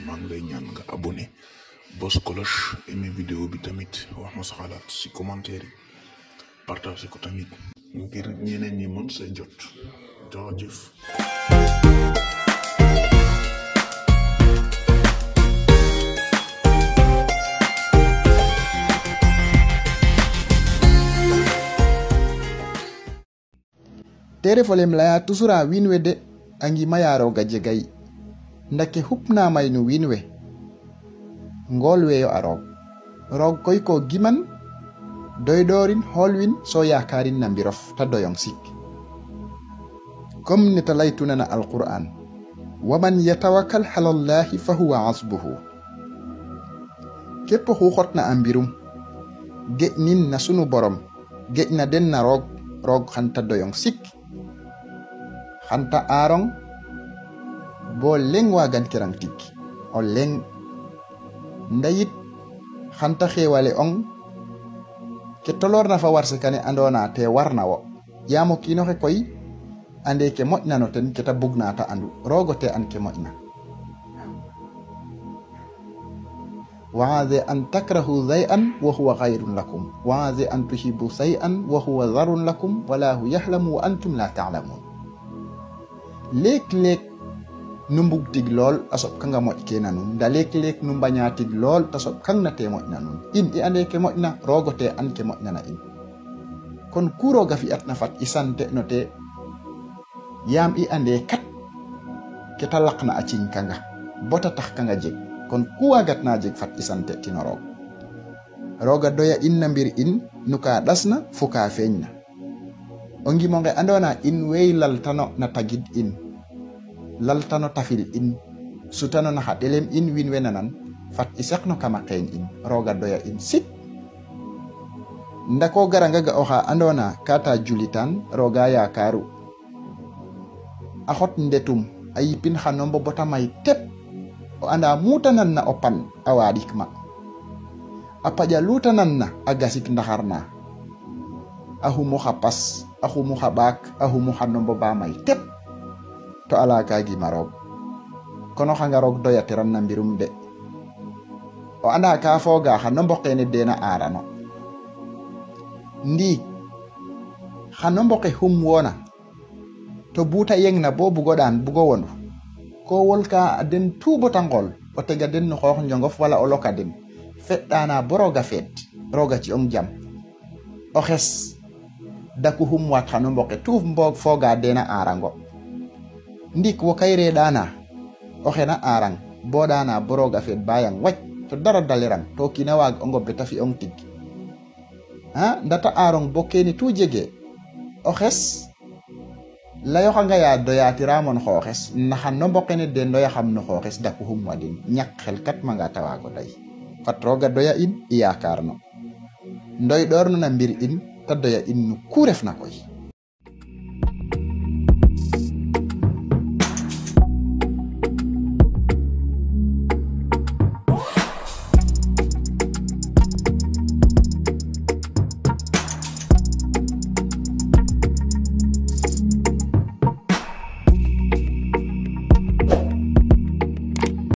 maa ngi lay ñaan nga abonné bos cloche aimé vidéo bi tamit wax ma sa xalaat si commentaire yi partage ko tamit ngir ñeneen ñi mën say jot jaajëf. tere folem laya tusura winwe de angi mayaroga jegay ndake hupna maynu winwe ngol weyo arog rog koy ko giman doydorin holwin so yakarin na mbirof ta doyong sik comme ne talaytuna na alquran waman yatawakkal ala allahi fahuwa hasbuhu képp xu xotna ambirum ge'nin na sunu borom ge'na den na rog xanta doyong sik xanta arong bo leng wagan kirang tik o leng ndayit xanta xewale ong ke tolor na fa warse kane andona te warna wo yamo kino xe koy ande ke moƴna no ten ke ta bugna ta andu rogo te an ke moƴna waade an takrahu shay'an wa huwa khayrun lakum waade an tuhibbu shay'an wa huwa dharrun lakum wallahu yahlamu wa antum la ta'lamun lek nu mbug tig lool a soɓ kanga moƴ kena nun nda lek nu mbaña tig lool ta soɓ kang na te moƴna nun in i ande ke moƴna rogo te an ke moƴna na in kon ku roga fi'at na fat i sante no te yam i ande kat ke ta laqna a ciñ kanga bota tax kanga jeg kon ku wagat na jeg fat i sante tino roga doya in na mbir in nu ka ɗasna fu ka feñna o ngimonge andona in wey laltano na tagid in laltano tafil in sutano na hadelem in win wenanan fat isakno kama ken in roga doya in sip ndako garanga ga oha andona kata julitan roga ya karu ahot ndetum ayipin hanombo bota may tep o anda mutanan na opan awadikma apaja lutanan na agasik ndaharna ahu moha pas ahu moha bak ahu moha nombo ba may tep to ala kagi marog kono xanga rog doyatiran na mbirum de o anda ka foga xa no mbokene dena arano ndi xa no mboke hum wona to buta yeng na bo bugodan bugo wondu ko wolka den tubota ngol o tega den no xoox njongof wala o loka den feddana boroga fet roga ci om jam o xes daku hum wat xa no mboke tuuf mbog foga dena arango ndik wo kayre dana o xena arang bo dana boroga fet bayang wacc to dara daliran to kina wag ongo beta fi on tig ha ndata arong bo keni tu jege o xes layo xanga ya doyati ramon xoxes naxan no mbokene den doya xam no xoxes daku hum wadin ñak xel kat manga tawago day fat roga doya in yakarno ndoy dorno na mbir in ta doya in nu ku ref na koy